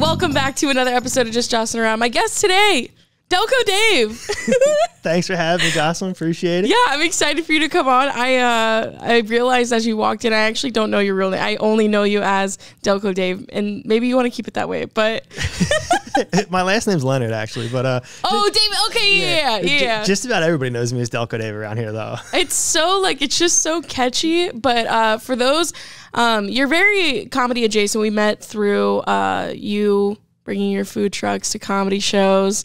welcome back to another episode of Just Jossin Around. My guest today, Delco Dave. Thanks for having me, Joslyne. Appreciate it. Yeah, I'm excited for you to come on. I realized as you walked in, I actually don't know your real name. I only know you as Delco Dave, and maybe you want to keep it that way, but... My last name's Leonard, actually, but... oh, Dave, okay, yeah. Just about everybody knows me as Delco Dave around here, though. It's so, like, it's just so catchy, but for those, you're very comedy adjacent. We met through you... bringing your food trucks to comedy shows,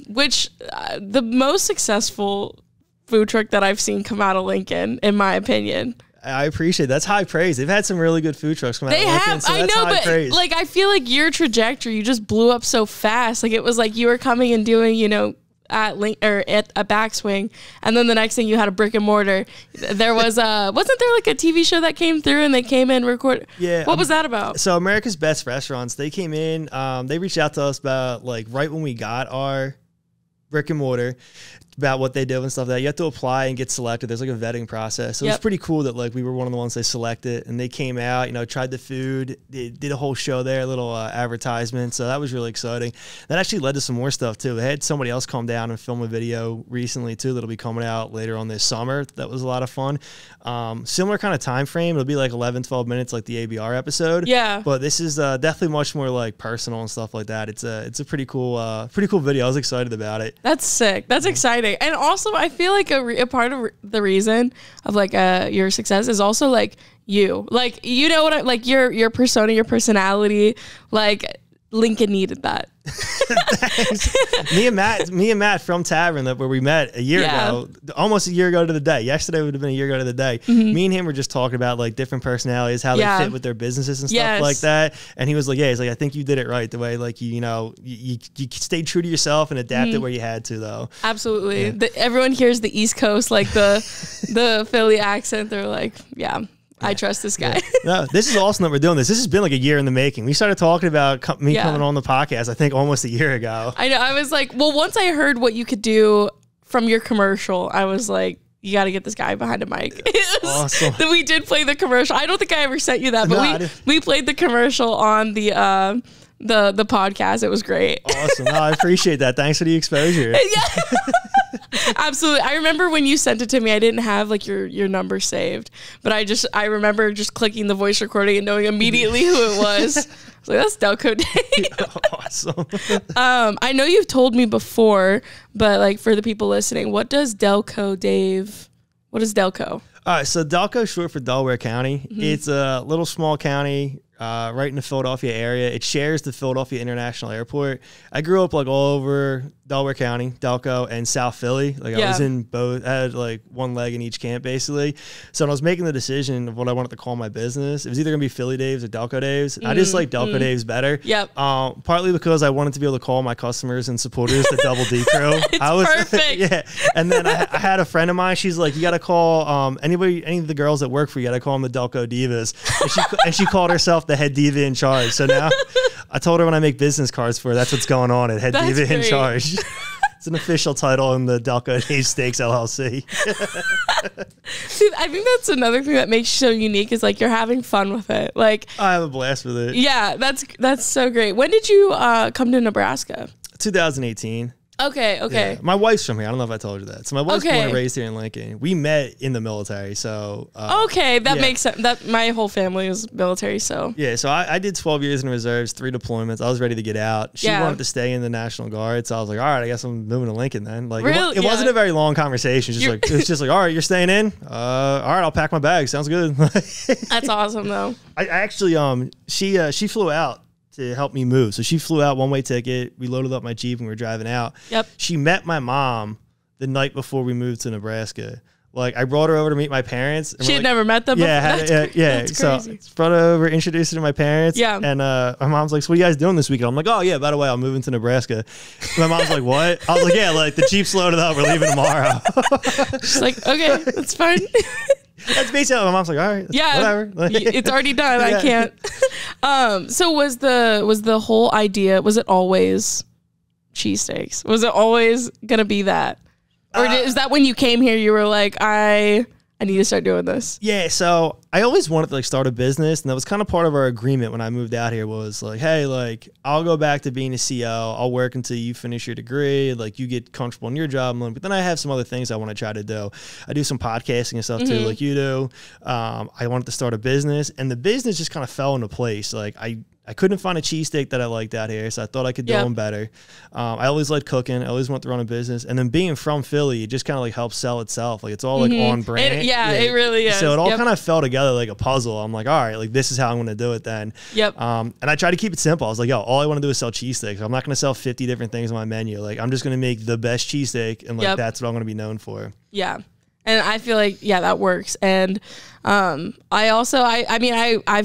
which the most successful food truck that I've seen come out of Lincoln, in my opinion. I appreciate it. That's high praise. They've had some really good food trucks come out of Lincoln, so that's high praise. Like, I feel like your trajectory, you just blew up so fast. Like, it was like you were coming and doing, you know, at a backswing, and then the next thing you had a brick and mortar. There was wasn't there like a TV show that came through and they came in record? Yeah. What was that about? So America's Best Restaurants, they came in, they reached out to us about like right when we got our brick and mortar, about what they do and stuff like that. You have to apply and get selected. There's like a vetting process. So it was pretty cool that like we were one of the ones they selected, and they came out, you know, tried the food, they did a whole show there, a little advertisement. So that was really exciting. That actually led to some more stuff too. They had somebody else come down and film a video recently too that'll be coming out later on this summer. That was a lot of fun. Similar kind of time frame. It'll be like 11, 12 minutes like the ABR episode. Yeah. But this is definitely much more like personal and stuff like that. It's a pretty cool video. I was excited about it. That's sick. That's exciting. And also, I feel like a part of the reason of like your success is also like you, like, you know what, like your persona, your personality, like Lincoln needed that. me and Matt from Tavern, where we met a year ago, almost a year ago to the day. Yesterday would have been a year ago to the day. Me and him were just talking about like different personalities, how they fit with their businesses and stuff like that. And he was like, he's like, I think you did it right, the way like you stayed true to yourself and adapted where you had to, though. Absolutely. Everyone hears the East Coast, like the Philly accent. They're like, I trust this guy. No, this is awesome that we're doing this. This has been like a year in the making. We started talking about me coming on the podcast, I think almost a year ago. I know. I was like, well, once I heard what you could do from your commercial, I was like, you got to get this guy behind a mic. Awesome. Then we did play the commercial. I don't think I ever sent you that, but we played the commercial on the podcast. It was great. Awesome. No, I appreciate that. Thanks for the exposure. Absolutely. I remember when you sent it to me, I didn't have like your number saved, but I remember just clicking the voice recording and knowing immediately who it was. I was like, that's Delco Dave. Awesome. I know you've told me before, but like for the people listening, what does Delco Dave, what is Delco? All right, so Delco is short for Delaware County. It's a little small county right in the Philadelphia area. It shares the Philadelphia International Airport. I grew up like all over Delaware County, Delco, and South Philly. Like I was in both. I had like one leg in each camp basically. So when I was making the decision of what I wanted to call my business, it was either gonna be Philly Daves or Delco Daves. I just like Delco Daves better. Yep. Partly because I wanted to be able to call my customers and supporters the Double D crew. Perfect. And then I had a friend of mine. She's like, you got to call any of the girls that work for you. Got to call them the Delco Divas. And she called herself the head diva in charge. So now I told her when I make business cards for her, that's what's going on at head diva in charge. It's an official title in the Delco Dave Steaks LLC. See, I think that's another thing that makes you so unique is like you're having fun with it. Like I have a blast with it. Yeah, that's so great. When did you come to Nebraska? 2018. Okay. Yeah. My wife's from here. I don't know if I told you that. So my wife's born and raised here in Lincoln. We met in the military. So that makes sense. That my whole family was military. So so I did 12 years in the reserves, 3 deployments. I was ready to get out. She wanted to stay in the National Guard, so I was like, all right, I guess I'm moving to Lincoln then. Like it wasn't a very long conversation. It's just like, all right, you're staying in. All right, I'll pack my bag. Sounds good. That's awesome though. I actually she flew out to help me move. So she flew out, one-way ticket. We loaded up my Jeep and we were driving out. Yep. She met my mom the night before we moved to Nebraska. Like I brought her over to meet my parents. She had never met them before? That's crazy. So brought her over, introduced her to my parents. Yeah. And my mom's like, so what are you guys doing this weekend? I'm like, oh yeah, by the way, I'm moving to Nebraska. My mom's like, what? I was like, yeah, like the Jeep's loaded up. We're leaving tomorrow. She's like, okay, that's fine. That's basically how my mom's like, all right, whatever. It's already done. I can't. So was the whole idea, was it always cheesesteaks? Was it always gonna be that? Or is that when you came here, you were like, I need to start doing this? Yeah, so I always wanted to like start a business, and that was kind of part of our agreement when I moved out here was like, hey, like I'll go back to being a CO. I'll work until you finish your degree, like you get comfortable in your job. But then I have some other things I want to try to do. I do some podcasting and stuff too, like you do. I wanted to start a business, and the business just kind of fell into place. Like I couldn't find a cheesesteak that I liked out here, so I thought I could do them better. I always liked cooking. I always wanted to run a business. And then being from Philly, it just kind of like helps sell itself. Like it's all like on brand. It really is. So it all kind of fell together like a puzzle. I'm like, all right, like this is how I'm going to do it then. And I try to keep it simple. I was like, yo, all I want to do is sell cheesesteaks. I'm not going to sell 50 different things on my menu. Like I'm just going to make the best cheesesteak, and like that's what I'm going to be known for. Yeah. And I feel like, that works. And I've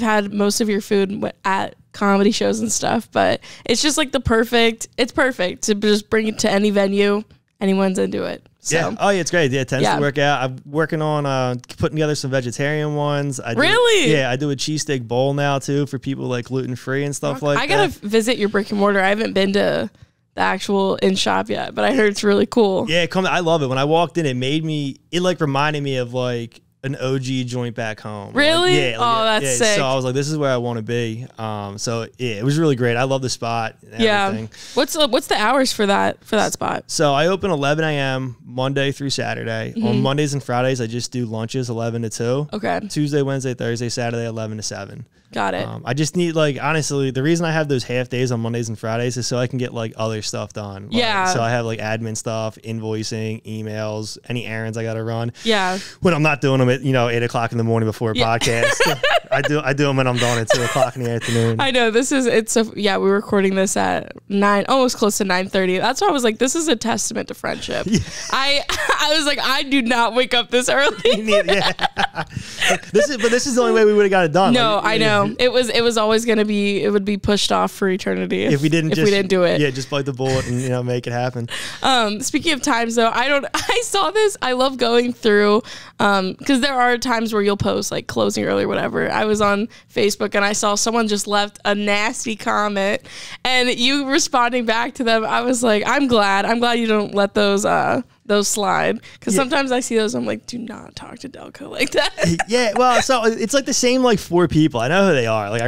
had most of your food at comedy shows and stuff, but it's just like it's perfect to just bring it to any venue. Anyone's into it. So. Yeah. Oh, yeah, it's great. Yeah, it tends to work out. I'm working on putting together some vegetarian ones. Really? Yeah, I do a cheesesteak bowl now, too, for people like gluten-free and stuff like that. I got to visit your brick and mortar. I haven't been to the actual in shop yet, but I heard it's really cool. Yeah, I love it. When I walked in, it like reminded me of like an OG joint back home. Really? Like, that's sick. So I was like, this is where I want to be. So yeah, it was really great. I love the spot and everything. What's the hours for that spot? So I open 11 a.m. Monday through Saturday. On Mondays and Fridays, I just do lunches 11 to 2. Okay. Tuesday, Wednesday, Thursday, Saturday, 11 to 7. Got it. I just need, like, honestly, the reason I have those half days on Mondays and Fridays is so I can get like other stuff done. So I have like admin stuff, invoicing, emails, any errands I got to run. Yeah. When I'm not doing them at 8 o'clock in the morning before a podcast, I do them when I'm done at 2 o'clock in the afternoon. I know we're recording this at 9, almost close to 9:30. That's why I was like, this is a testament to friendship. Yeah. I was like, I do not wake up this early. This is the only way we would have got it done. No, I know. It was always going to be, it would be pushed off for eternity if we didn't do it. Yeah, just bite the bullet and make it happen. Speaking of times though, I saw this. I love going through because there are times where you'll post like closing early or whatever. I was on Facebook and I saw someone just left a nasty comment, and you responding back to them. I was like, I'm glad you don't let those slide, because sometimes I see those, I'm like, do not talk to Delco like that. Yeah, well, so it's like the same like 4 people. I know who they are. Like I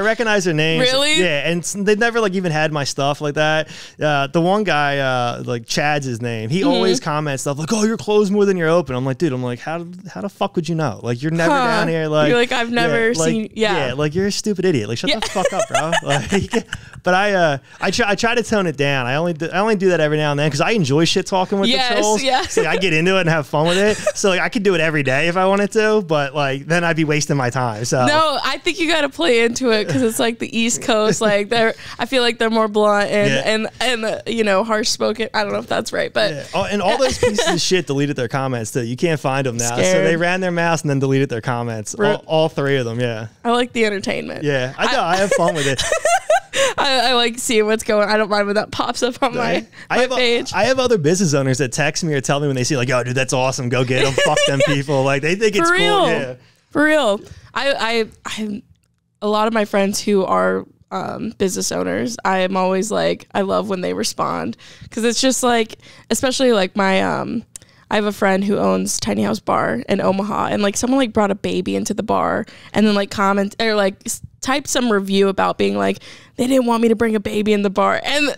recognize their names. Really? Yeah, and they've never like even had my stuff like that. The one guy, like Chad's his name. He always comments stuff like, "Oh, you're closed more than you're open." I'm like, dude, how the fuck would you know? Like you're never down here. Like you're like, I've never seen. Yeah, like you're a stupid idiot. Like shut the fuck up, bro. Like, but I try to tone it down. I only do that every now and then because I enjoy shit talking with the trolls. So I get into it and have fun with it. So like I could do it every day if I wanted to, but like then I'd be wasting my time. So no, I think you got to play into it because it's like the East Coast. Like I feel like they're more blunt and harsh spoken. I don't know if that's right, but and all those pieces of shit deleted their comments too. You can't find them now. Scared. So they ran their mouths and then deleted their comments. All 3 of them. Yeah. I like the entertainment. Yeah, I know. I have fun with it. I like seeing what's going on. I don't mind when that pops up on my page. I have other business owners that text me or tell me when they see like, "Yo, dude, that's awesome. Go get them. Fuck them people." Like they think it's cool. Yeah. For real. I a lot of my friends who are business owners, I am always like, I love when they respond, because it's just like, especially like my I have a friend who owns Tiny House Bar in Omaha, and like someone like brought a baby into the bar and then like comment or like typed some review about being like, they didn't want me to bring a baby in the bar, and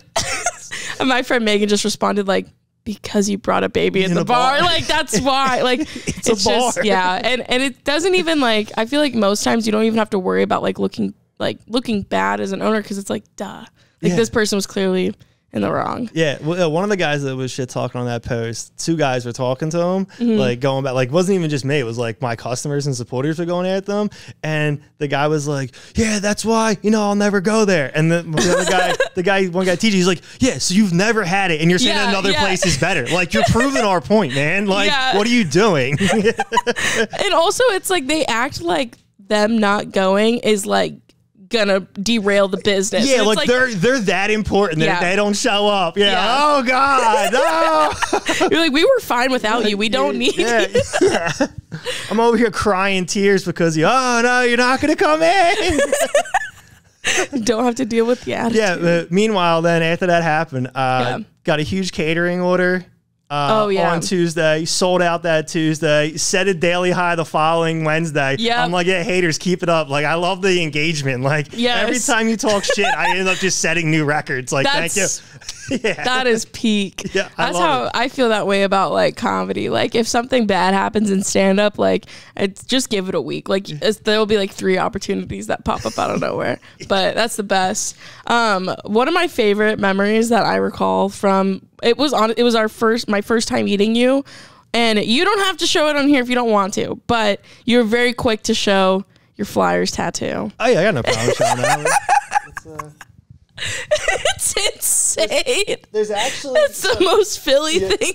my friend Megan just responded like, because you brought a baby in the bar. Like that's why. Like it's a bar. Just, and it doesn't even like, I feel like most times you don't even have to worry about like looking bad as an owner, because it's like, duh, like this person was clearly in the wrong. Yeah, well, one of the guys that was shit talking on that post, 2 guys were talking to him, like going back, like it wasn't even just me, it was like my customers and supporters were going at them, and the guy was like, yeah, that's why, I'll never go there. And the other guy, one guy TJ, he's like, yeah, so you've never had it and you're saying another place is better. Like you're proving our point, man. Like what are you doing? And also it's like they act like them not going is like gonna derail the business. Yeah, like they're that important that they don't show up. Yeah. Oh God, no. You're like, we were fine without you. We don't need you. Yeah. I'm over here crying tears because oh no, you're not gonna come in. Don't have to deal with the attitude. Yeah. Meanwhile, then after that happened, got a huge catering order. on Tuesday, sold out that Tuesday, set a daily high the following Wednesday. Yeah. I'm like, yeah, haters, keep it up. Like, I love the engagement. Like, every time you talk shit, I end up just setting new records. Like, thank you. Yeah. That is peak. Yeah, that's how I feel that way about like comedy. Like if something bad happens in stand up, like it's just give it a week. Like there'll be like 3 opportunities that pop up out of nowhere. But that's the best. One of my favorite memories that I recall from it was my first time meeting you, and you don't have to show it on here if you don't want to, but you're very quick to show your Flyers tattoo. Oh yeah, I got no problem showing that. It's insane. There's actually it's the most Philly thing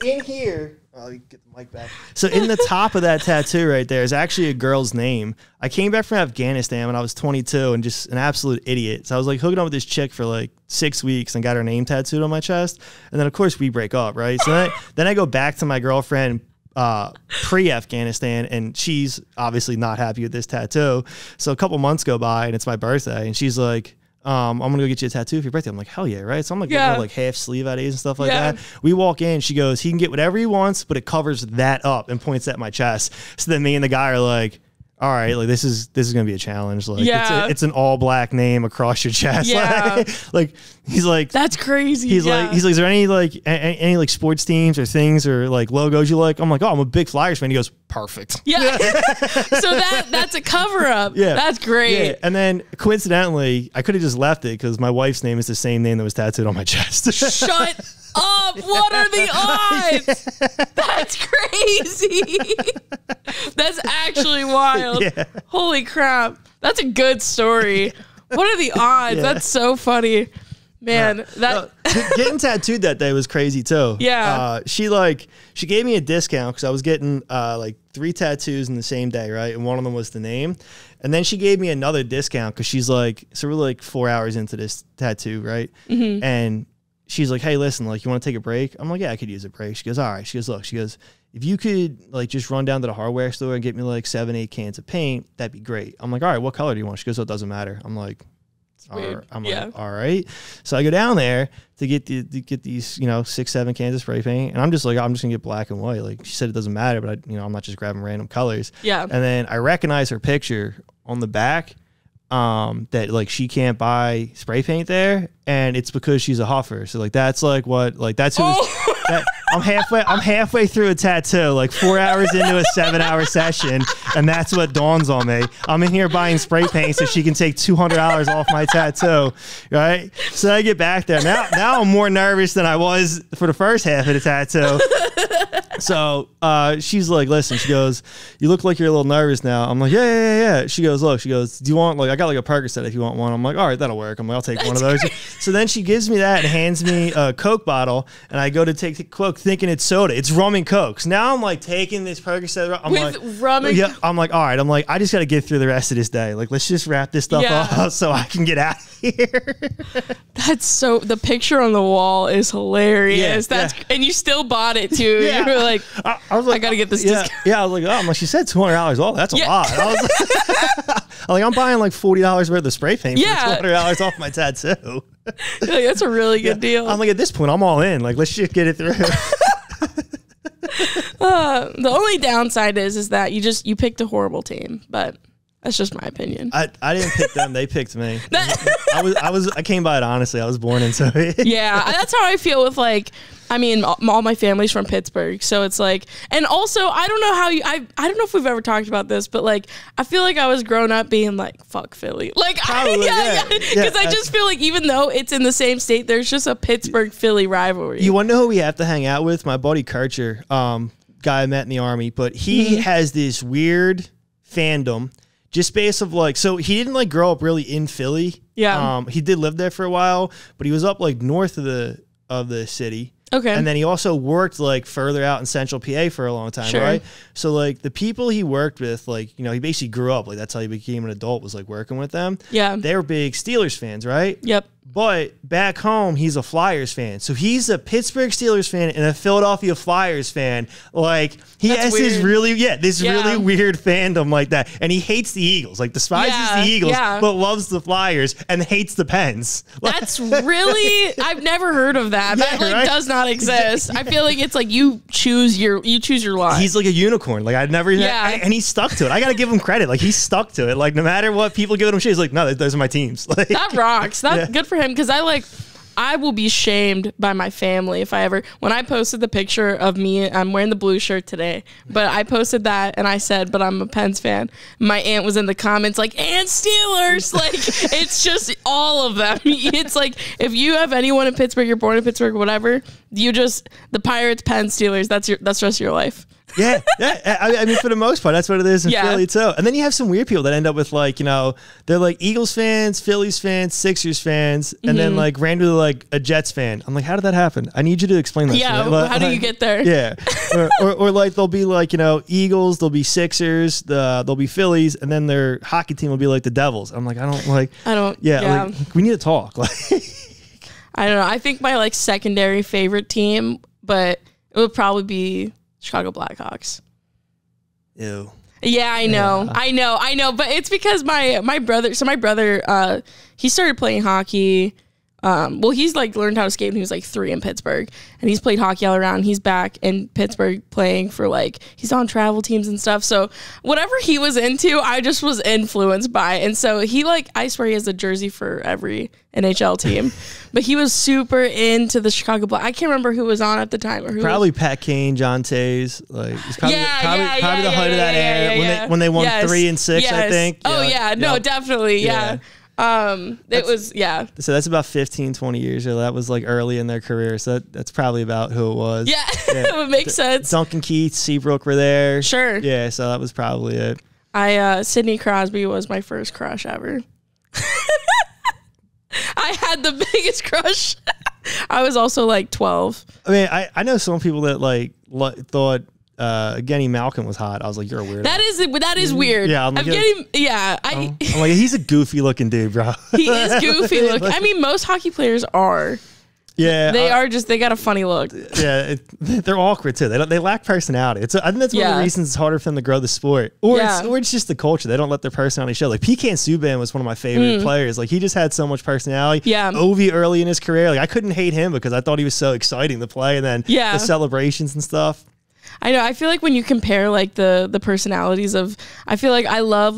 in here. I'll get the mic back. So in the top of that tattoo right there is actually a girl's name. I came back from Afghanistan when I was 22 and just an absolute idiot. So I was like hooking up with this chick for like 6 weeks and got her name tattooed on my chest. And then of course we break up, right? So then I go back to my girlfriend pre-Afghanistan, and she's obviously not happy with this tattoo. So a couple months go by and it's my birthday, and she's like, I'm gonna go get you a tattoo for your birthday. I'm like, hell yeah, right? So I'm like, getting like half sleeve ideas and stuff like that. We walk in, she goes, he can get whatever he wants, but it covers that up, and points at my chest. So then me and the guy are like, all right, like this is gonna be a challenge. Like it's an all black name across your chest. Yeah. Like he's like, that's crazy. He's like, is there any like sports teams or things or like logos you like? I'm like, oh, I'm a big Flyers fan. He goes, perfect. Yeah. So that's a cover up. Yeah. That's great. Yeah. And then coincidentally, I could have just left it because my wife's name is the same name that was tattooed on my chest. Shut up. What are the odds? That's crazy. That's actually wild. Yeah. Holy crap. That's a good story. What are the odds? Yeah. That's so funny. Man, getting tattooed that day was crazy too. Yeah. She gave me a discount because I was getting like 3 tattoos in the same day, right? And one of them was the name. And then she gave me another discount because she's like, so we're like 4 hours into this tattoo, right? Mm-hmm. And she's like, hey, listen, like, you want to take a break? I'm like, yeah, I could use a break. She goes, all right. She goes, look, if you could like just run down to the hardware store and get me like 7-8 cans of paint, that'd be great. I'm like, all right, what color do you want? She goes, oh, it doesn't matter. I'm like, like, all right. So I go down there to get these, 6-7 cans of spray paint, and I'm just like, I'm just gonna get black and white. Like she said, it doesn't matter, but I'm not just grabbing random colors. Yeah. And then I recognize her picture on the back, that like she can't buy spray paint there, and it's because she's a huffer. So like that's like what like that's who. I'm halfway through a tattoo, like 4 hours into a 7-hour session, and that's what dawns on me. I'm in here buying spray paint so she can take $200 off my tattoo, right? So I get back there. Now I'm more nervous than I was for the first half of the tattoo. So she's like, listen, she goes, you look like you're a little nervous now. I'm like, yeah. She goes, look, do you want, like, I got like a Percocet if you want one. I'm like, all right, that'll work. I'm like, I'll take one of those. Great. So then she gives me that and hands me a Coke bottle, and I go to take the Coke thinking it's soda. It's rum and Coke. So now I'm like taking this Percocet. I'm like, all right. I'm like, I just got to get through the rest of this day. Like, let's just wrap this stuff up so I can get out of here. The picture on the wall is hilarious. And you still bought it too. Yeah. You were like, I was like, I got to get this discount. Yeah, I was like, oh, I'm like, she said $200 off. That's a lot. I was like, I'm buying like $40 worth of spray paint for $200 off my tattoo. Like, that's a really good deal. I'm like, at this point, I'm all in. Like, let's just get it through. The only downside is that you picked a horrible team, but that's just my opinion. I didn't pick them; they picked me. I came by it honestly. I was born into it. Yeah, that's how I feel with like. I mean, all my family's from Pittsburgh, so it's like, and also I don't know how I don't know if we've ever talked about this, but like I feel like I was growing up being like, fuck Philly, like because I just feel like even though it's in the same state, there's just a Pittsburgh Philly rivalry. You want to know who we have to hang out with? My buddy Kircher, guy I met in the Army, but he has this weird fandom. Just based of like, so he didn't like grow up really in Philly. Yeah. He did live there for a while, but he was up like north of the city. Okay. And then he also worked like further out in central PA for a long time, right? So like the people he worked with, like, he basically grew up, like that's how he became an adult, was like working with them. Yeah. They were big Steelers fans, right? Yep. But back home, he's a Flyers fan. So he's a Pittsburgh Steelers fan and a Philadelphia Flyers fan. Like, he has this really weird fandom like that. And he hates the Eagles. Like, despises the Eagles, but loves the Flyers and hates the Pens. That's really, I've never heard of that. That like does not exist. I feel like it's like you choose your line. He's like a unicorn. Like, I'd never, and he's stuck to it. I got to give him credit. Like, he's stuck to it. Like, no matter what people give him shit, he's like, no, those are my teams. Like, that rocks. That's good for him, because I will be shamed by my family if I ever, when I posted the picture of me, I'm wearing the blue shirt today, but I posted that and I said, but I'm a Pens fan. My aunt was in the comments like, and Steelers. Like, it's just all of them. It's like, if you have anyone in Pittsburgh, you're born in Pittsburgh, whatever, the Pirates, Pens, Steelers, that's the rest of your life. Yeah. I mean, for the most part, that's what it is in Philly too. And then you have some weird people that end up with like, you know, they're like Eagles fans, Phillies fans, Sixers fans, and then like randomly like a Jets fan. I'm like, how did that happen? I need you to explain that. Yeah, how do you get there? Yeah, or like they'll be like, you know, Eagles, they'll be Sixers, they'll be Phillies, and then their hockey team will be like the Devils. I'm like, I don't. Yeah. Like, we need to talk. Like, I don't know. I think my like secondary favorite team, but it would probably be Chicago Blackhawks. Ew. Yeah, I know. But it's because my brother, he started playing hockey. Well, he's like learned how to skate when he was like 3 in Pittsburgh, and he's played hockey all around. He's back in Pittsburgh playing for like, he's on travel teams and stuff. So whatever he was into, I just was influenced by. And so he like, I swear he has a jersey for every NHL team, but he was super into the Chicago Black. I can't remember who was on at the time. Or who probably Pat Kane, John Tays. Like, it's probably the height of that era when they won 3 and 6, I think. Oh yeah, no, definitely, yeah. So that's about 15, 20 years ago. That was like early in their career. So that's probably about who it was. Yeah, it would make sense. Duncan Keith, Seabrook were there. Sure. Yeah, so that was probably it. Sidney Crosby was my first crush ever. I had the biggest crush. I was also like 12. I mean, I know some people that like thought Genny Malkin was hot. I was like, you're a weirdo. That is weird. Yeah, I'm like, I'm like, he's a goofy looking dude, bro. He is goofy looking. I mean, most hockey players are. Yeah, they got a funny look. Yeah, they're awkward too. They lack personality. I think that's one of the reasons it's harder for them to grow the sport. Or it's just the culture. They don't let their personality show. Like PK Subban was one of my favorite players. Like, he just had so much personality. Yeah, Ovi early in his career, like I couldn't hate him because I thought he was so exciting to play, and then the celebrations and stuff. I know. I feel like when you compare like the personalities of, I feel like I love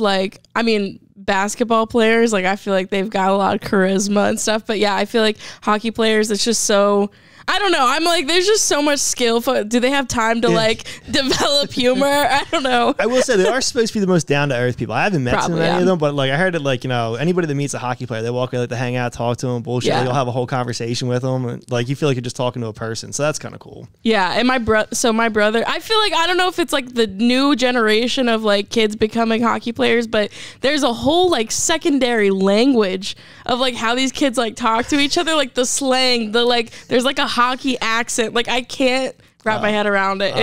basketball players, like I feel like they've got a lot of charisma and stuff, but yeah, I feel like hockey players, it's just so, I don't know, I'm like, there's just so much skill. Do they have time to like develop humor? I don't know. I will say they are supposed to be the most down to earth people. I haven't met so many of them, but like I heard it, like, you know, anybody that meets a hockey player, they walk in, like to hang out, talk to them, bullshit. Like, you'll have a whole conversation with them, and like you feel like you're just talking to a person. So that's kind of cool. Yeah, and my brother, I feel like, I don't know if it's like the new generation of like kids becoming hockey players, but there's a whole like secondary language of like how these kids like talk to each other, like the slang, there's like a hockey accent. Like I can't wrap my head around it.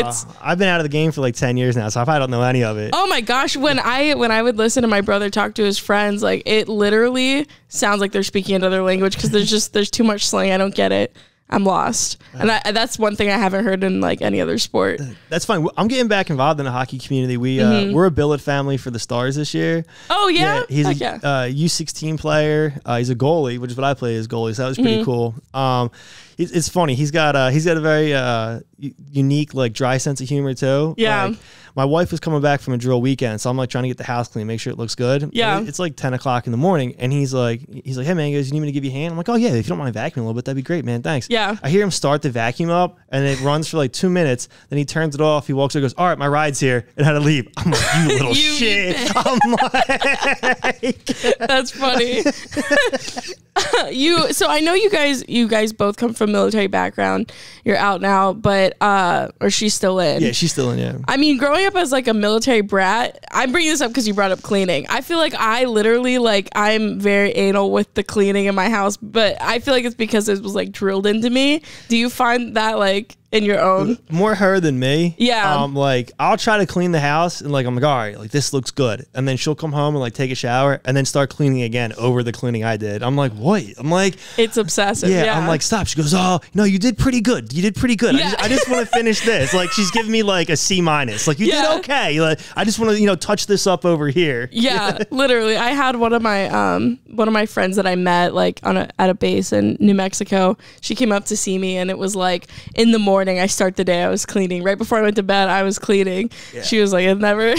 I've been out of the game for like 10 years now, so I don't know any of it. Oh my gosh, when I would listen to my brother talk to his friends, like it literally sounds like they're speaking another language because there's too much slang. I don't get it. I'm lost. And that's one thing I haven't heard in like any other sport. That's fine. I'm getting back involved in the hockey community. We're a billet family for the Stars this year. Oh yeah? He's a U16 player. He's a goalie, which is what I play as goalie. So that was pretty cool. It's funny. He's got a very unique like dry sense of humor too. Yeah. Like, my wife was coming back from a drill weekend, so I'm like trying to get the house clean, make sure it looks good. Yeah. It's like 10 o'clock in the morning, and he's like, hey man, he goes, you need me to give you a hand? I'm like, oh yeah, if you don't mind vacuuming a little bit, that'd be great, man. Thanks. Yeah. I hear him start the vacuum up, and it runs for like 2 minutes. Then he turns it off. He walks over, goes, all right, my ride's here, and had to leave. I'm like, you little shit. I'm like, that's funny. So I know you guys both come from military background. You're out now, but or she's still in. Yeah, she's still in. Yeah. I mean, growing up as like a military brat, I'm bringing this up because you brought up cleaning. I feel like I literally I'm very anal with the cleaning in my house, but I feel like it's because it was like drilled into me. Do you find that like in your own. More her than me. Yeah. Like I'll try to clean the house and like I'm like, all right, like this looks good, and then she'll come home and like take a shower and then start cleaning again over the cleaning I did. I'm like, what? I'm like, it's obsessive. Yeah. I'm like, stop. She goes, oh no, you did pretty good. You did pretty good. Yeah. I just want to finish this. Like she's giving me like a C-. Like you did okay. Like I just want to touch this up over here. Yeah, literally. I had one of my friends that I met like at a base in New Mexico. She came up to see me, and it was like in the morning. I start the day. I was cleaning right before I went to bed. I was cleaning. Yeah. She was like, it never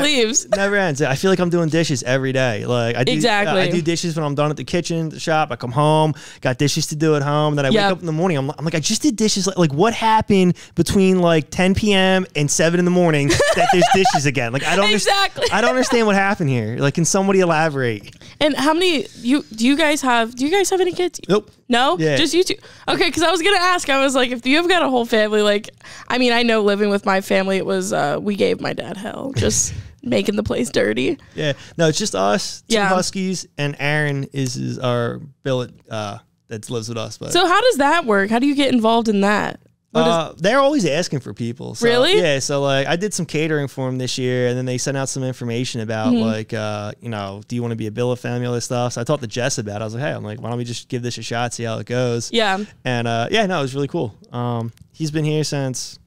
leaves. Never ends. I feel like I'm doing dishes every day. Like I do dishes when I'm done at the kitchen, the shop. I come home, got dishes to do at home. Then I wake up in the morning. I'm like, I just did dishes. Like what happened between like 10 p.m. and 7 in the morning that there's dishes again? Like I don't I don't understand what happened here. Like, can somebody elaborate? And how many do you guys have any kids? Nope. No? Yeah. Just you two? Okay, because I was gonna ask. I was like, if you've got a whole family, like, I mean, I know living with my family, it was we gave my dad hell just making the place dirty. Yeah. No, it's just us, two Huskies, and Aaron is our billet that lives with us. But so how does that work? How do you get involved in that? They're always asking for people. So, really? Yeah. So like I did some catering for them this year, and then they sent out some information about like, do you want to be a billet family, all this stuff. So I talked to Jess about it. I was like, hey, why don't we just give this a shot, see how it goes? Yeah. And it was really cool. He's been here since,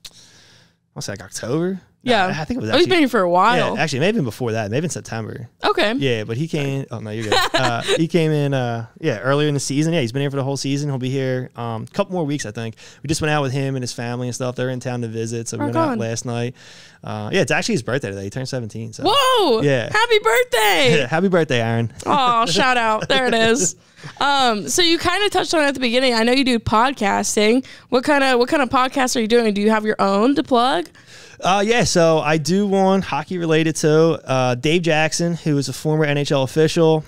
I'll say like October. Yeah. I think it was he's been here for a while. Yeah, actually, maybe before that, maybe in September. Okay. Yeah, but he came, oh no, you're good. He came in, earlier in the season. Yeah, he's been here for the whole season. He'll be here a couple more weeks, I think. We just went out with him and his family and stuff. They're in town to visit, so we went out last night. It's actually his birthday today. He turned 17. So. Whoa! Yeah. Happy birthday! Yeah, happy birthday, Aaron. Oh, shout out. There it is. So you kind of touched on it at the beginning. I know you do podcasting. What kind of podcasts are you doing? Do you have your own to plug? So I do one hockey related to Dave Jackson, who is a former NHL official,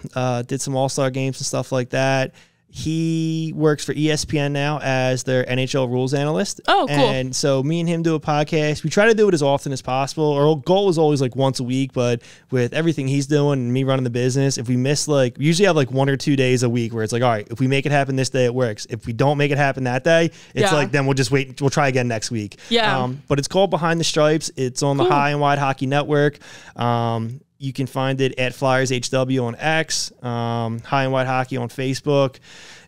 did some All-Star games and stuff like that. He works for ESPN now as their NHL rules analyst. Oh, cool. And so me and him do a podcast. We try to do it as often as possible. Our goal is always like once a week, but with everything he's doing and me running the business, if we miss we usually have like 1 or 2 days a week where it's like, all right, if we make it happen this day, it works. If we don't make it happen that day, it's like, then we'll just wait. We'll try again next week. Yeah. But it's called Behind the Stripes. It's on the High and Wide Hockey Network. You can find it at Flyers HW on X, High and Wide Hockey on Facebook.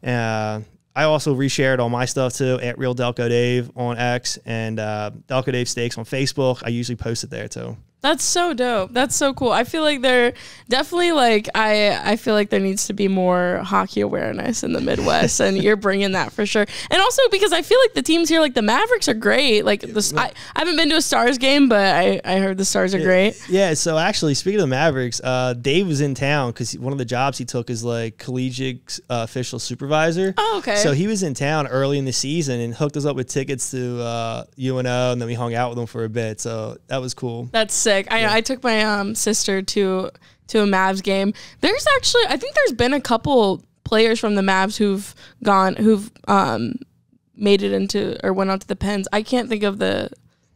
I also reshared all my stuff too at Real Delco Dave on X and Delco Dave Steaks on Facebook. I usually post it there too. That's so dope. That's so cool. I feel like there definitely I feel like there needs to be more hockey awareness in the Midwest, and you're bringing that for sure. And also because I feel like the teams here, like the Mavericks, are great. Like I haven't been to a Stars game, but I heard the Stars are great. Yeah. So actually, speaking of the Mavericks, Dave was in town because one of the jobs he took is like collegiate official supervisor. Oh, okay. So he was in town early in the season and hooked us up with tickets to UNO, and then we hung out with him for a bit. So that was cool. That's sick. I took my sister to a Mavs game. There's actually, I think there's been a couple players from the Mavs who've made it into or went on to the Pens. I can't think of the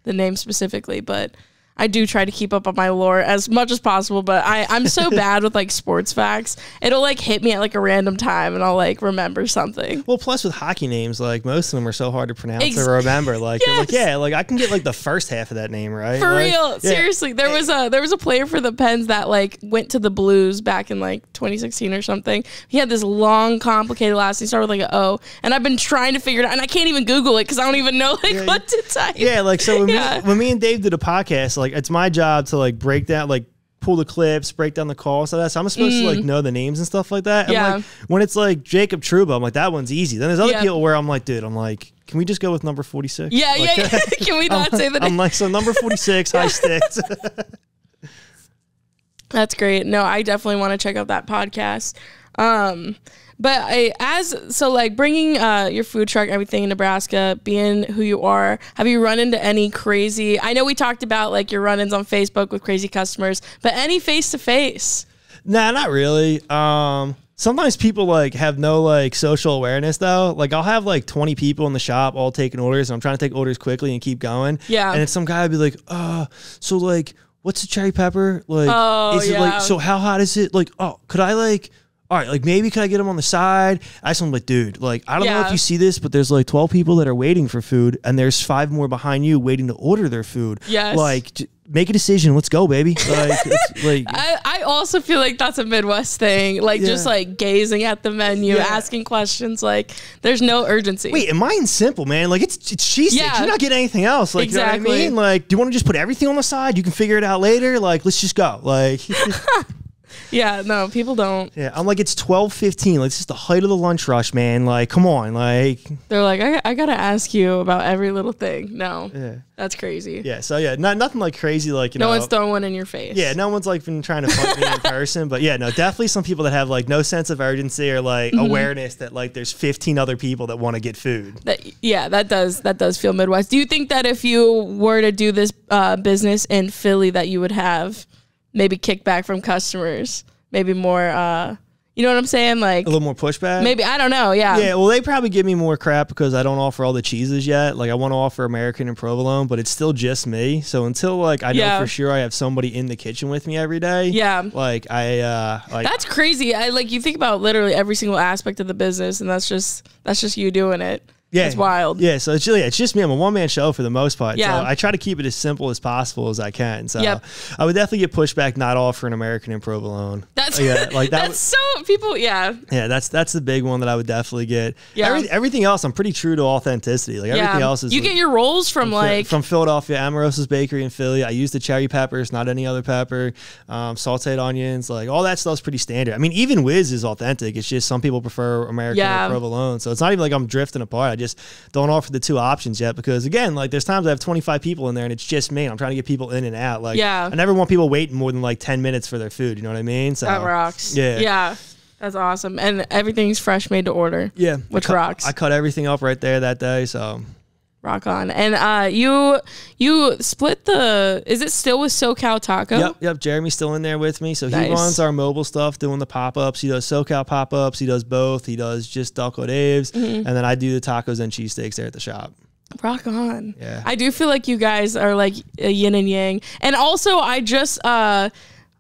name specifically, but I do try to keep up on my lore as much as possible, but I'm so bad with like sports facts. It'll like hit me at like a random time and I'll like remember something. Well, plus with hockey names, like most of them are so hard to pronounce or remember. Like, yes. You're like, I can get like the first half of that name right. For real. Seriously. There was a player for the Pens that like went to the Blues back in like 2016 or something. He had this long, complicated last name. He started with like an O, and I've been trying to figure it out, and I can't even Google it because I don't even know like what to type. Yeah, like so when me and Dave did a podcast, like it's my job to like break down, like pull the clips, break down the calls, so I'm supposed to like know the names and stuff like that. And like when it's like Jacob Trouba, I'm like, that one's easy. Then there's other people where I'm like, dude, can we just go with number 46? Yeah, like, Can we not say the name? I'm like, so number 46, high sticks. That's great. No, I definitely want to check out that podcast. But bringing your food truck, everything in Nebraska, being who you are, have you run into any crazy, I know we talked about like your run-ins on Facebook with crazy customers, but any face-to-face? Nah, not really. Sometimes people like have no like social awareness though. Like I'll have like 20 people in the shop all taking orders, and I'm trying to take orders quickly and keep going. Yeah. And then some guy would be like, so like, what's the cherry pepper? Like, is it like, so how hot is it? Like, oh, could I like, all right, like maybe could I get them on the side? I just, I'm like, dude, like, I don't know if you see this, but there's like 12 people that are waiting for food and there's 5 more behind you waiting to order their food. Yes. Like, make a decision. Let's go, baby. Like, I also feel like that's a Midwest thing. Like, just like gazing at the menu, asking questions. Like, there's no urgency. Wait, and mine's simple, man. Like, it's cheese sticks. You're not getting anything else. Like, you know what I mean? Like, do you want to just put everything on the side? You can figure it out later. Like, let's just go. Like, yeah, no, people don't. Yeah, I'm like, it's 12:15. Like, this is the height of the lunch rush, man. Like, come on. Like, they're like, I gotta ask you about every little thing. No, that's crazy. Yeah, so yeah, nothing like crazy. Like, you know, no one's throwing one in your face. Yeah, no one's like been trying to fight me in person. But yeah, no, definitely some people that have like no sense of urgency or like awareness that like there's 15 other people that want to get food. That does feel Midwest. Do you think that if you were to do this business in Philly, that you would have maybe kickback from customers, maybe more, you know what I'm saying? Like a little more pushback? Maybe, I don't know, yeah. Yeah, well, they probably give me more crap because I don't offer all the cheeses yet. Like, I want to offer American and provolone, but it's still just me. So until, like, I know for sure I have somebody in the kitchen with me every day. Yeah. Like, that's crazy. Like, you think about literally every single aspect of the business, and that's just you doing it. Yeah, it's wild. Yeah, so it's just me. I'm a one-man show for the most part. Yeah. So I try to keep it as simple as possible as I can. So I would definitely get pushback not offering American and provolone. That's like that's so people. Yeah, that's the big one that I would definitely get. Yeah, everything else I'm pretty true to authenticity. Like everything else is. You get your rolls from Philadelphia, Amoroso's Bakery in Philly. I use the cherry peppers, not any other pepper. Sauteed onions, like all that stuff's pretty standard. I mean, even Whiz is authentic. It's just some people prefer American or provolone. So it's not even like I'm drifting apart. I just don't offer the 2 options yet because again, like there's times I have 25 people in there and it's just me. I'm trying to get people in and out. Like, I never want people waiting more than like 10 minutes for their food. You know what I mean? So that rocks. Yeah. That's awesome. And everything's fresh made to order. Yeah. Which rocks. I cut everything up right there that day. So rock on. And you split is it still with SoCal Taco? Yep. Jeremy's still in there with me. So he runs our mobile stuff, doing the pop-ups. He does SoCal pop-ups. He does both. He does just Duckwood Aves. And then I do the tacos and cheesesteaks there at the shop. Rock on. Yeah. I do feel like you guys are like a yin and yang. And also I just,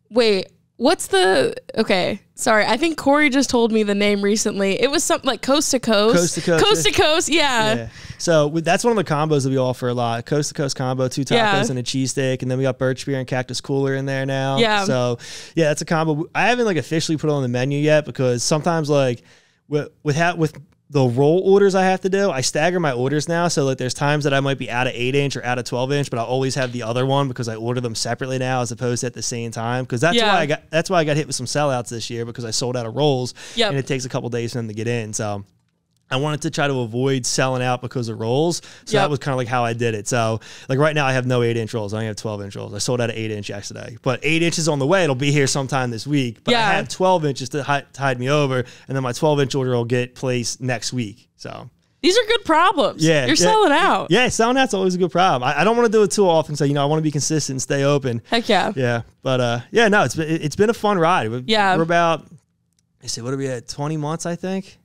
wait, okay. Sorry, I think Corey just told me the name recently. It was something like Coast to Coast. Coast to Coast. Coast to Coast, yeah. So that's one of the combos that we offer a lot. Coast to Coast combo, 2 tacos and a cheesesteak, and then we got birch beer and cactus cooler in there now. Yeah. So yeah, that's a combo. I haven't like officially put it on the menu yet because sometimes like with the roll orders I have to do, I stagger my orders now. So like there's times that I might be out of 8-inch or out of 12-inch, but I'll always have the other one because I order them separately now as opposed to at the same time. Because that's why I got hit with some sellouts this year because I sold out of rolls and it takes a couple days for them to get in. So I wanted to try to avoid selling out because of rolls. So that was kind of like how I did it. So like right now I have no 8-inch rolls. I only have 12-inch rolls. I sold out of 8-inch yesterday, but 8 inches on the way. It'll be here sometime this week, but I have 12 inches to hide me over. And then my 12-inch order will get placed next week. So these are good problems. Yeah. You're selling out. Yeah. Selling out's always a good problem. I don't want to do it too often. So, I want to be consistent and stay open. Heck yeah. Yeah. But, no, it's been a fun ride. We're about, what are we at? 20 months, I think.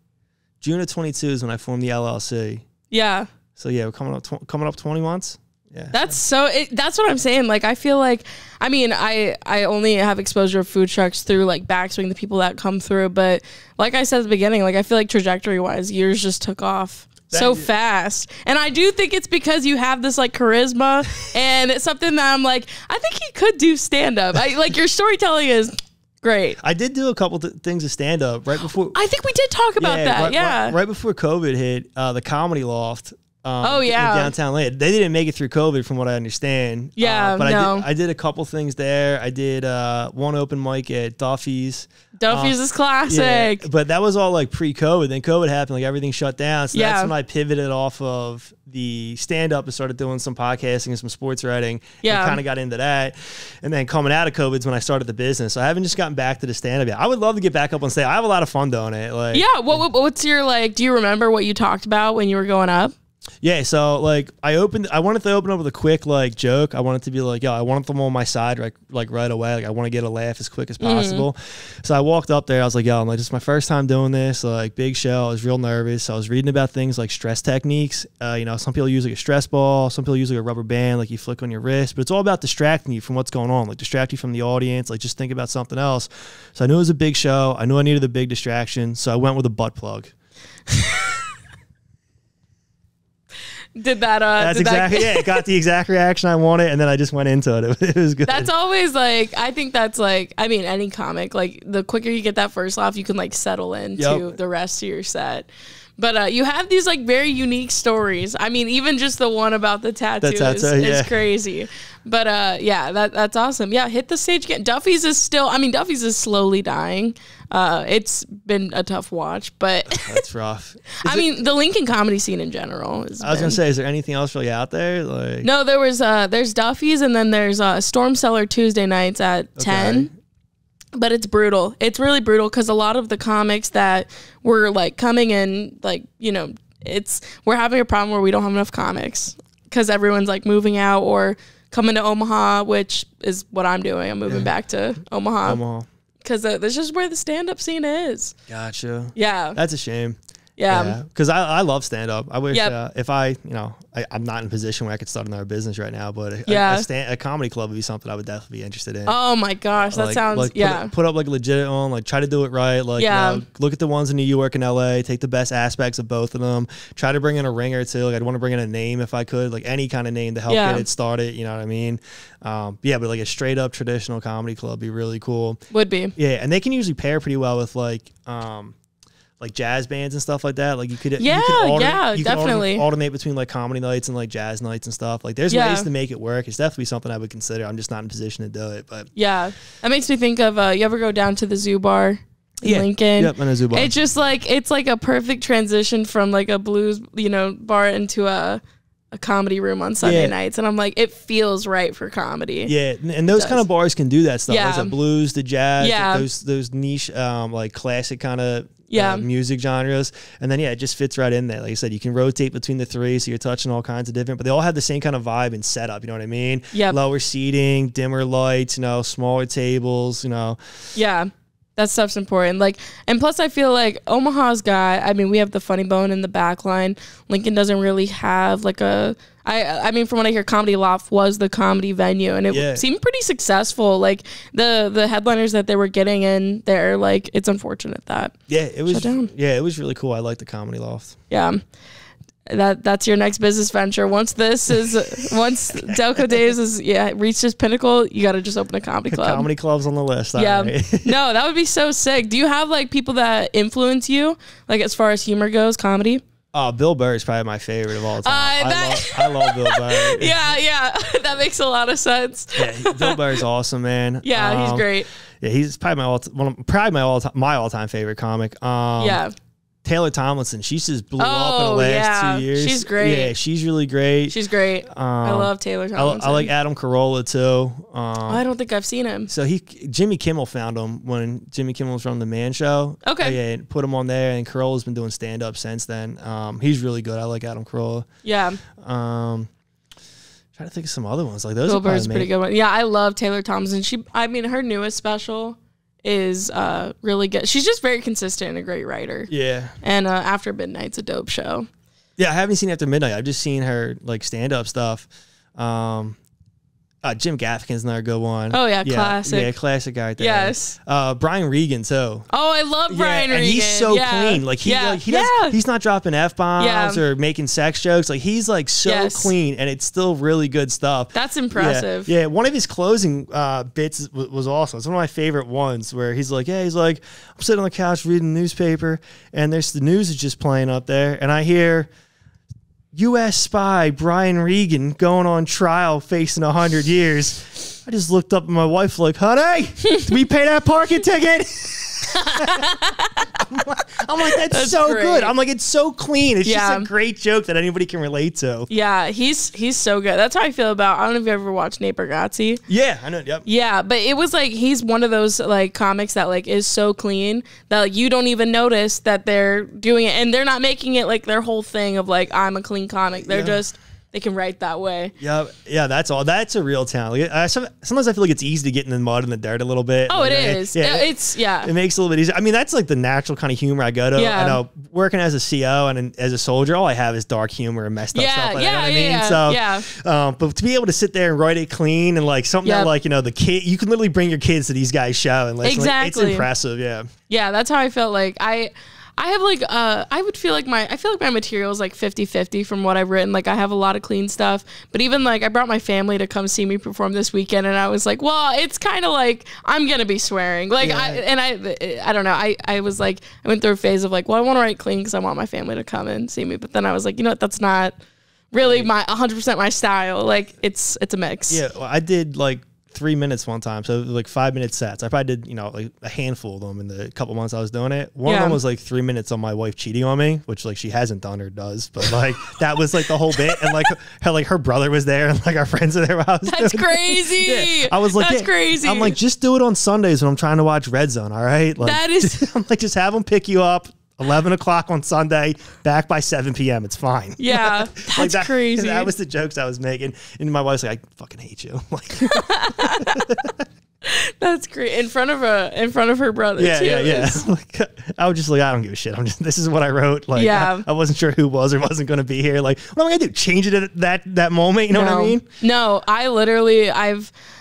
June of 22 is when I formed the LLC. Yeah. So yeah, we're coming up 20 months. Yeah. That's what I'm saying. Like, I feel like, I mean, I only have exposure of food trucks through like Backswing, the people that come through. But like I said at the beginning, like I feel like trajectory wise, yours just took off so fast. And I do think it's because you have this like charisma and it's something that I'm like, I think he could do stand up. Like your storytelling is great. I did do a couple things of stand up right before. I think we did talk about that. Right before COVID hit, the Comedy Loft. In downtown Atlanta. They didn't make it through COVID, from what I understand. Yeah, but I did a couple things there. I did one open mic at Duffy's. Duffy's is classic. Yeah, but that was all like pre-COVID. Then COVID happened, like everything shut down. So that's when I pivoted off of the stand-up and started doing some podcasting and some sports writing. Yeah, and kind of got into that. And then coming out of COVID is when I started the business. So I haven't just gotten back to the stand-up yet. I would love to get back up on stage. I have a lot of fun doing it. Like, yeah. What's your like? Do you remember what you talked about when you were going up? Yeah, so like I wanted to open up with a quick like joke. I wanted to be like, yo, I want them on my side like right away. Like I want to get a laugh as quick as possible. So I walked up there. I was like, yo, I'm like, this is my first time doing this. Like big show. I was real nervous. I was reading about things like stress techniques. You know, some people use like a stress ball. Some people use like a rubber band, like you flick on your wrist. But it's all about distracting you from what's going on. Like distract you from the audience. Like just think about something else. So I knew it was a big show. I knew I needed a big distraction. So I went with a butt plug. Did that? That's exactly. Yeah, it got the exact reaction I wanted, and then I just went into it. It was good. That's always like. I think that's like. I mean, any comic. Like the quicker you get that first laugh, you can like settle into the rest of your set. But you have these like very unique stories. I mean, even just the one about the tattoo, is crazy. But yeah, that's awesome. Yeah, hit the stage again. Duffy's is still. I mean, Duffy's is slowly dying. It's been a tough watch, but that's rough. I mean, the Lincoln comedy scene in general. I was gonna say, is there anything else really out there? Like, no, there's Duffy's, and then there's Storm Cellar Tuesday nights at 10. But it's brutal. It's really brutal because a lot of the comics that were like coming in, like, you know, we're having a problem where we don't have enough comics because everyone's like moving out or coming to Omaha, which is what I'm doing. I'm moving back to Omaha. Because that's just where the stand-up scene is. Gotcha. Yeah. That's a shame. Yeah. Because I love stand-up. I wish if I'm not in a position where I could start another business right now, but a comedy club would be something I would definitely be interested in. Oh my gosh, that sounds, put up like legit on, like try to do it right. Like, you know, look at the ones in New York and LA, take the best aspects of both of them. Try to bring in a ringer too. Like I'd want to bring in a name if I could, like any kind of name to help get it started. You know what I mean? Yeah, but like a straight up traditional comedy club would be really cool. Would be. Yeah, and they can usually pair pretty well with like jazz bands and stuff like that. Like you could definitely alternate between like comedy nights and like jazz nights and stuff. Like there's ways to make it work. It's definitely something I would consider. I'm just not in a position to do it. But yeah, that makes me think of you ever go down to the Zoo Bar in Lincoln? Yep, in a Zoo Bar. It's just like it's like a perfect transition from like a blues bar into a comedy room on Sunday nights, and I'm like, it feels right for comedy. Yeah, and those kind of bars can do that stuff. Yeah. Like the blues, the jazz, those niche like classic kind of music genres, and then it just fits right in there. Like I said, you can rotate between the three, so you're touching all kinds of different, but they all have the same kind of vibe and setup. You know what I mean? Yeah. Lower seating, dimmer lights, smaller tables. Yeah. That stuff's important. Like, and plus I feel like Omaha's got, I mean, we have the Funny Bone in the back line. Lincoln doesn't really have like I mean, from what I hear, Comedy Loft was the comedy venue, and it seemed pretty successful. Like the headliners that they were getting in there, like it's unfortunate that it was shut down. Yeah, it was really cool. I like the Comedy Loft. Yeah. That's your next business venture. Once Delco Days is reached its pinnacle, you got to just open a comedy club. Comedy club's on the list. Yeah, no, that would be so sick. Do you have like people that influence you, like as far as humor goes, comedy? Bill Burr is probably my favorite of all time. I love Bill Burr. Yeah, that makes a lot of sense. Yeah, Bill Burr's awesome, man. Yeah, he's great. Yeah, he's probably my all-time favorite comic. Taylor Tomlinson, she's just blew up in the last 2 years. She's great. Yeah, she's really great. She's great. I love Taylor Tomlinson. I like Adam Carolla too. I don't think I've seen him. So Jimmy Kimmel found him when Jimmy Kimmel was from The Man Show. Okay. Yeah, put him on there, and Carolla's been doing stand-up since then. He's really good. I like Adam Carolla. Yeah. Trying to think of some other ones. Like those Bill Burr's pretty good one. Yeah, I love Taylor Tomlinson. Her newest special is really good. She's just very consistent and a great writer. Yeah. And After Midnight's a dope show. Yeah, I haven't seen After Midnight. I've just seen her like stand-up stuff. Jim Gaffigan's another good one. Oh yeah, classic. Yeah, classic guy right there. Yes. Brian Regan too. Oh, I love Brian Regan. And he's so clean. Like he's not dropping F-bombs or making sex jokes. Like he's like so clean, and it's still really good stuff. That's impressive. Yeah, one of his closing bits was awesome. It's one of my favorite ones where he's like, I'm sitting on the couch reading the newspaper, and the news is just playing up there, and I hear U.S. spy Brian Regan going on trial facing 100 years. I just looked up at my wife like, honey, did we pay that parking ticket? I'm like, that's so great. good. I'm like, it's so clean. It's just a great joke that anybody can relate to. Yeah, he's so good. That's how I feel about, I don't know if you ever watched Nate Bargatze. Yeah, I know. Yep. Yeah, but it was like, he's one of those like comics that like is so clean that like you don't even notice that they're doing it, and they're not making it like their whole thing of like, I'm a clean comic. They're just, they can write that way. Yeah, that's all. That's a real talent. Like, sometimes I feel like it's easy to get in the mud and the dirt a little bit. Oh, like, it is. It makes it a little bit easier. I mean, that's like the natural kind of humor I go to. I know working as a CO and as a soldier, all I have is dark humor and messed up stuff. Like, you know what I mean? So, but to be able to sit there and write it clean and like something that like, you know, the kid, you can literally bring your kids to these guys' show and listen. Exactly. Like, it's impressive. Yeah. Yeah, that's how I felt. Like I have like I feel like my material is like 50-50 from what I've written. Like I have a lot of clean stuff, but even like I brought my family to come see me perform this weekend, and I was like, well, it's kind of like I'm gonna be swearing. Like I don't know. I was like, I went through a phase of like, well, I want to write clean because I want my family to come and see me, but then I was like, you know what, that's not really my 100% my style. Like it's a mix. Yeah, well, I did like 3 minutes one time, so like 5-minute sets. I probably did, you know, like a handful of them in the couple months I was doing it. One of them was like 3 minutes on my wife cheating on me, which like she hasn't done or does, but like that was like the whole bit, and like her brother was there and like our friends were there. That's crazy. I was like, that's crazy. I'm like, just do it on Sundays when I'm trying to watch Red Zone. All right, like, that is. I'm like, just have them pick you up 11 o'clock on Sunday, back by 7 p.m. It's fine. Yeah, that's like crazy. That was the jokes I was making. And my wife's like, I fucking hate you. Like, that's great. In front of her brother. Yeah, too. yeah. Like, I was just like, I don't give a shit. This is what I wrote. Like, I wasn't sure who was or wasn't going to be here. Like, what am I going to do? Change it at that moment? You know what I mean? No, I literally,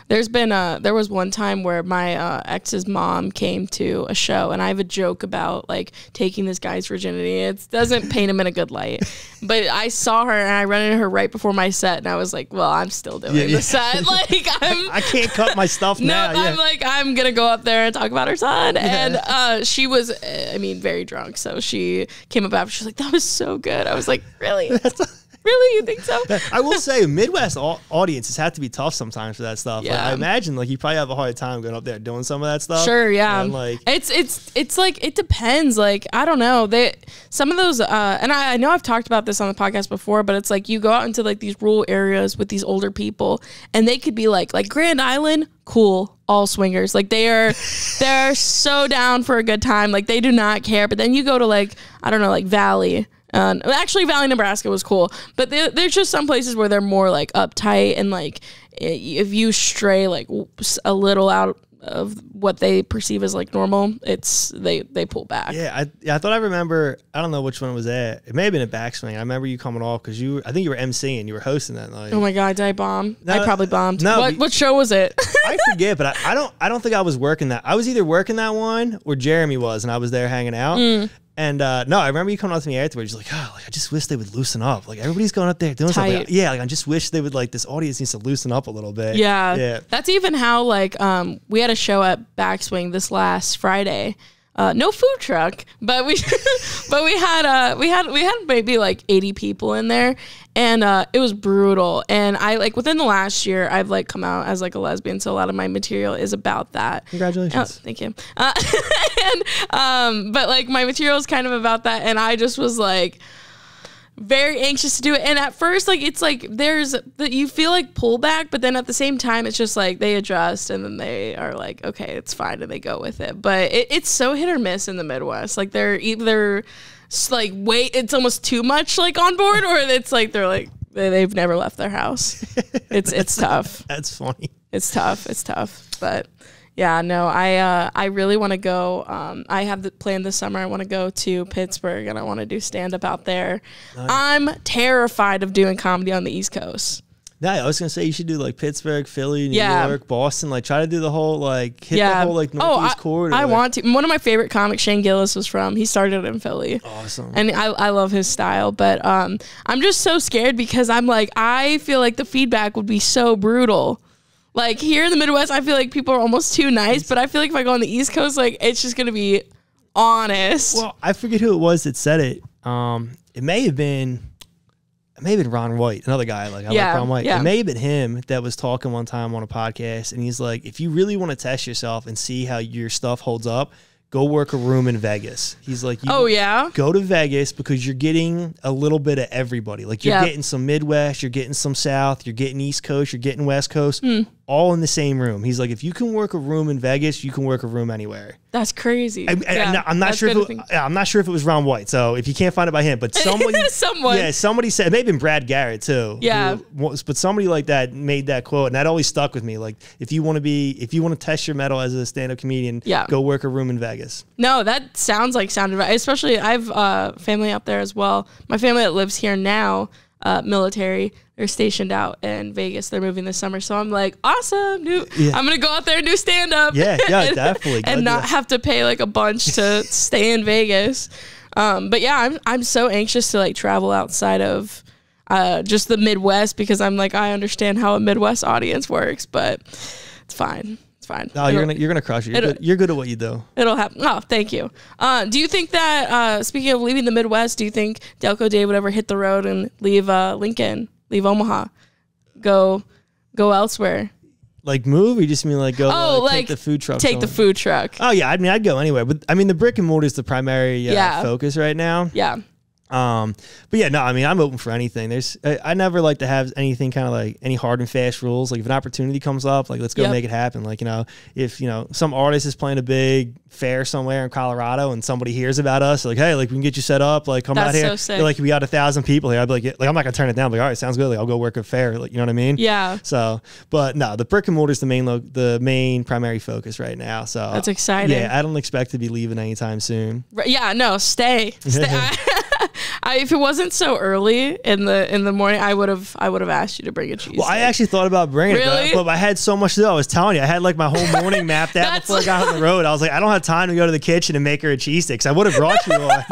there was one time where my ex's mom came to a show, and I have a joke about like taking this guy's virginity. It doesn't paint him in a good light, but I saw her and I ran into her right before my set, and I was like, well, I'm still doing the set. Like I can't cut my stuff now. I'm like, I'm going to go up there and talk about her son. And she was, I mean, very drunk. So she came up after, she's like, that was so good. I was like, really? Really? You think so? I will say Midwest audiences have to be tough sometimes for that stuff. Yeah. Like, I imagine like you probably have a hard time going up there doing some of that stuff. Sure, yeah. And, like, it's like, it depends. Like, I don't know. Some of those, and I know I've talked about this on the podcast before, but it's like you go out into like these rural areas with these older people, and they could be like Grand Island, cool, all swingers. Like they're so down for a good time. Like they do not care. But then you go to like, I don't know, like Valley. Actually, Valley, Nebraska was cool, but there's just some places where they're more like uptight, and like if you stray like a little out of what they perceive as like normal, they pull back. Yeah, I thought I remember. I don't know which one was that. It may have been a backswing. I remember you coming off because I think you were emceeing. You were hosting that night. Oh my god, did I bomb? No, I probably bombed. No, what show was it? I forget, but I don't think I was working that. I was either working that one or Jeremy was, and I was there hanging out. And no, I remember you coming up to me afterwards. You're like, oh, like, I just wish they would loosen up. Like everybody's going up there doing something. Like, yeah, like I just wish they would, like, this audience needs to loosen up a little bit. Yeah. That's even how like we had a show at Backswing this last Friday. No food truck, but we had maybe like 80 people in there, and it was brutal. And I like within the last year I've like come out as like a lesbian, so a lot of my material is about that. Congratulations. Thank you. But like my material is kind of about that, and I just was like very anxious to do it. And at first, like, it's like you feel like pullback, but then at the same time it's just like they adjust, and then they are like, okay, it's fine, and they go with it. But it's so hit or miss in the Midwest. Like they're either like it's almost too much like on board, or it's like they've never left their house. It's tough. That's funny. It's tough. But yeah, no, I really want to go. I have the plan this summer. I want to go to Pittsburgh, and I want to do stand-up out there. Nice. I'm terrified of doing comedy on the East Coast. Yeah, I was going to say you should do like Pittsburgh, Philly, New York, Boston. Like try to do the whole like hit the whole like Northeast corridor. I want to. One of my favorite comics, Shane Gillis, was from. He started in Philly. Awesome. And I love his style, but I'm just so scared because I'm like, I feel like the feedback would be so brutal. Like here in the Midwest, I feel like people are almost too nice, but I feel like if I go on the East Coast, like it's just gonna be honest. Well, I forget who it was that said it. It may have been Ron White, another guy like Ron White. It may have been him that was talking one time on a podcast, and he's like, if you really want to test yourself and see how your stuff holds up, go work a room in Vegas. He's like, oh yeah, go to Vegas because you're getting a little bit of everybody. Like you're getting some Midwest, you're getting some South, you're getting East Coast, you're getting West Coast, all in the same room. He's like, if you can work a room in Vegas, you can work a room anywhere. That's crazy. I'm not sure if it was Ron White. So if you can't find it by him, but somebody said, it may have been Brad Garrett too. Yeah. But somebody like that made that quote, and that always stuck with me. Like if you want to test your mettle as a stand-up comedian, go work a room in Vegas. No, that sounds like sound advice. Especially I've family up there as well. My family that lives here now, military, they're stationed out in Vegas. They're moving this summer, so I'm like, awesome. I'm gonna go out there and do stand up. Yeah, definitely. And not have to pay like a bunch to stay in Vegas. But yeah, I'm so anxious to like travel outside of just the Midwest because I'm like, I understand how a Midwest audience works, but it's fine. It's fine. No, you're gonna crush it. You're good at what you do. It'll happen. Oh, thank you. Do you think that speaking of leaving the Midwest, do you think Delco Dave would ever hit the road and leave Lincoln, leave Omaha, go elsewhere? Like move, or you just mean like go take the food truck? Take the food truck. Oh yeah, I mean I'd go anywhere, but I mean the brick and mortar is the primary focus right now. Yeah. But yeah, no, I mean, I'm open for anything. I never like to have anything kind of like any hard and fast rules. Like if an opportunity comes up, like let's go make it happen. Like, if, some artist is playing a big fair somewhere in Colorado and somebody hears about us, like, hey, like we can get you set up, like come out here. So sick. Like we got 1,000 people here. I'd be like, I'm not gonna turn it down. Like, all right, sounds good. Like I'll go work a fair. Like, you know what I mean? Yeah. So, but no, the brick and mortar is the main primary focus right now. So that's exciting. Yeah, I don't expect to be leaving anytime soon. Yeah, no, stay. If it wasn't so early in the morning, I would have asked you to bring a cheese. Well, I actually thought about bringing it, but I had so much to do. I was telling you, I had like my whole morning mapped out before I got on the road. I was like, I don't have time to go to the kitchen and make her a cheese stick. I would have brought you one.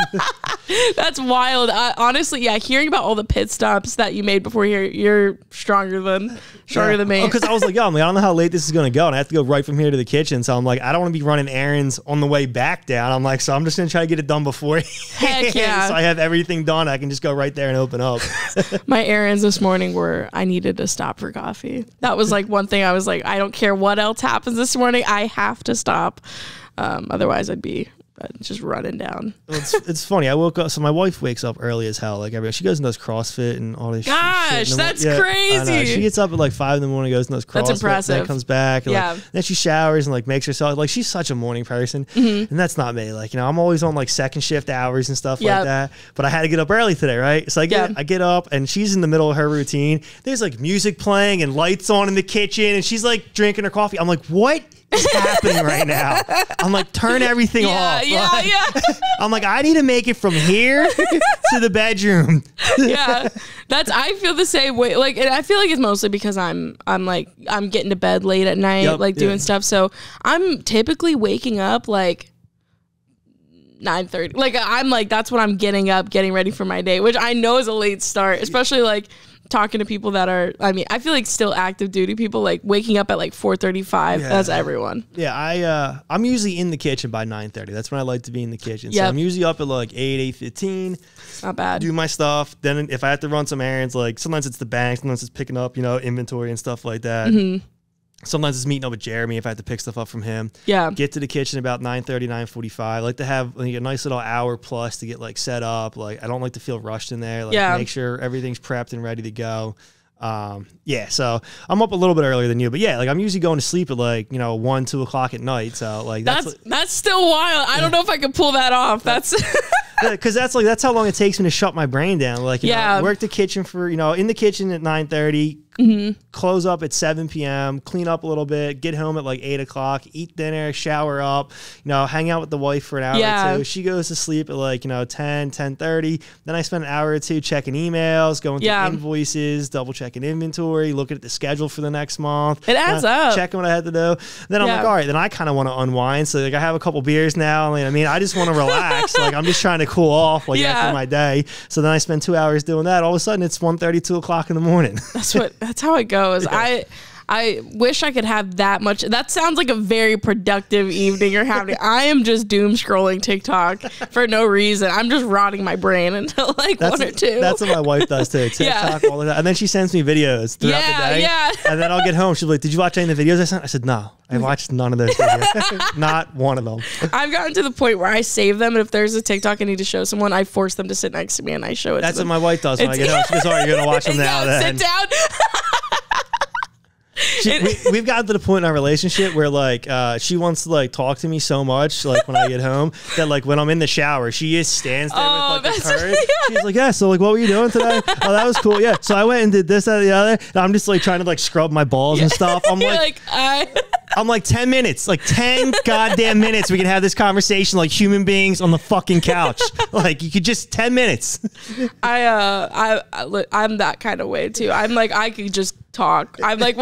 That's wild. Honestly, yeah, hearing about all the pit stops that you made before here, you're stronger than me. Because I was like, I don't know how late this is going to go, and I have to go right from here to the kitchen. So I'm like, I don't want to be running errands on the way back down. I'm like, so I'm just going to try to get it done before. Heck yeah. So I have everything done. I can just go right there and open up. My errands this morning were I needed to stop for coffee. That was like one thing I was like, I don't care what else happens this morning. I have to stop. Otherwise I'd be just running down. Well, it's funny. I woke up. So my wife wakes up early as hell. Like everybody, she goes and does CrossFit and all this. Gosh, that's crazy. I know. She gets up at like 5 in the morning, goes and does CrossFit. That's impressive. Then comes back. And then she showers and like makes herself. Like she's such a morning person, and that's not me. Like I'm always on like second shift hours and stuff like that. But I had to get up early today, right? So I get up and she's in the middle of her routine. There's like music playing and lights on in the kitchen, and she's like drinking her coffee. I'm like, what is happening right now? I'm like, turn everything off. I'm like, I need to make it from here to the bedroom. I feel the same way. Like, and I feel like it's mostly because I'm getting to bed late at night, doing stuff. So I'm typically waking up like 9:30. Like I'm like, that's when I'm getting up, getting ready for my day, which I know is a late start, especially like talking to people that are, I feel like still active duty people, like waking up at like 4:35. That's everyone. Yeah, I'm usually in the kitchen by 9:30. That's when I like to be in the kitchen. So I'm usually up at like 8:15. Not bad. Do my stuff. Then if I have to run some errands, like sometimes it's the bank, sometimes it's picking up, inventory and stuff like that. Sometimes it's meeting up with Jeremy if I have to pick stuff up from him. Yeah. Get to the kitchen about 9:30, 9:45. I like to have like a nice little hour plus to get like set up. Like I don't like to feel rushed in there. Like make sure everything's prepped and ready to go. So I'm up a little bit earlier than you, but like I'm usually going to sleep at like 1, 2 o'clock at night. So like that's still wild. I don't know if I can pull that off. That's because that's how long it takes me to shut my brain down. Like work the kitchen for in the kitchen at 9:30. Close up at 7 p.m., clean up a little bit, get home at like 8 o'clock, eat dinner, shower up, hang out with the wife for an hour or two. She goes to sleep at like, 10, 10:30. Then I spend an hour or two checking emails, going through invoices, double checking inventory, looking at the schedule for the next month. It adds up. Checking what I had to do. Then I'm like, all right, then I kind of want to unwind. So like I have a couple beers now. I just want to relax. Like I'm just trying to cool off after my day. So then I spend 2 hours doing that. All of a sudden it's 1:30, 2 o'clock in the morning. That's how it goes. I wish I could have that much. That sounds like a very productive evening you're having. I am just doom scrolling TikTok for no reason. I'm just rotting my brain until like 1 or 2. That's what my wife does too. TikTok all the time. And then she sends me videos throughout the day. Yeah. And then I'll get home. She'll be like, did you watch any of the videos I sent? I said, no. I watched none of those videos. Not one of them. I've gotten to the point where I save them, and if there's a TikTok I need to show someone, I force them to sit next to me and I show it. That's what my wife does when I get home. She goes, "Oh, you're gonna watch them now." Then sit down. We've gotten to the point in our relationship where like she wants to like talk to me so much like when I get home that like when I'm in the shower she just stands there with like the curtain. She's like, yeah, so like what were you doing today? Oh, that was cool. Yeah, so I went and did this, that, and the other, and I'm just like trying to like scrub my balls and stuff. I'm I'm like 10 minutes, like 10 goddamn minutes. We can have this conversation like human beings on the fucking couch. Like you could just 10 minutes. I'm that kind of way too. I'm like, I could just talk. I'm like,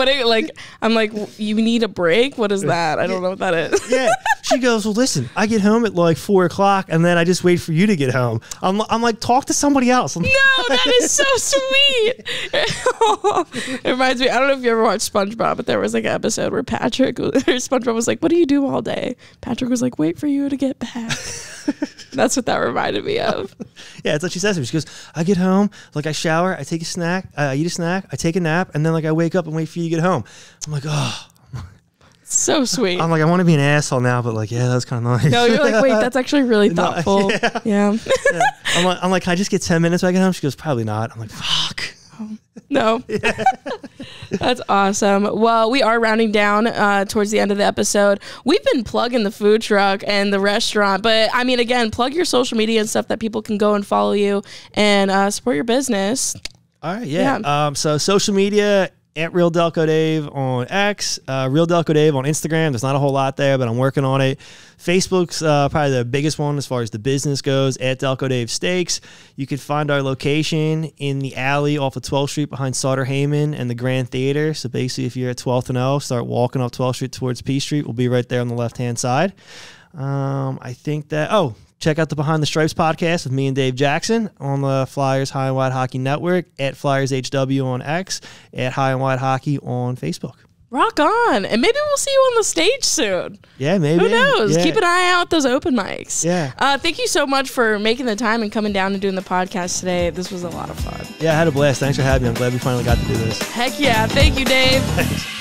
I'm like, you need a break? What is that? I don't know what that is. Yeah. She goes, well, listen, I get home at like 4 o'clock and then I just wait for you to get home. I'm like, talk to somebody else. No, that is so sweet. It reminds me, I don't know if you ever watched SpongeBob, but there was like an episode where SpongeBob was like, what do you do all day? Patrick was like, wait for you to get back. That's what that reminded me of. Yeah, it's like she says to me. She goes, I get home, like I shower, I take a snack, I eat a snack, I take a nap, and then like I wake up and wait for you to get home. I'm like, oh. So sweet. I'm like, I want to be an asshole now, but like, yeah, that was kind of nice. No, you're like, wait, that's actually really thoughtful. Yeah. I'm like, can I just get 10 minutes when I get home? She goes, probably not. I'm like, fuck. No. Yeah. That's awesome. Well, we are rounding down towards the end of the episode. We've been plugging the food truck and the restaurant, but I mean, again, plug your social media and stuff that people can go and follow you and support your business. All right. Yeah. So social media, at Real Delco Dave on X, Real Delco Dave on Instagram. There's not a whole lot there, but I'm working on it. Facebook's probably the biggest one as far as the business goes, at Delco Dave Steaks. You can find our location in the alley off of 12th Street behind Sauter Heyman and the Grand Theater. So basically, if you're at 12th and L, start walking up 12th Street towards P Street. We'll be right there on the left-hand side. I think that, check out the Behind the Stripes podcast with me and Dave Jackson on the Flyers High and Wide Hockey Network, at Flyers HW on X, at High and Wide Hockey on Facebook. Rock on. And maybe we'll see you on the stage soon. Yeah, maybe. Who knows? Yeah. Keep an eye out those open mics. Yeah. Thank you so much for making the time and coming down and doing the podcast today. This was a lot of fun. Yeah, I had a blast. Thanks for having me. I'm glad we finally got to do this. Heck yeah. Thank you, Dave. Thanks.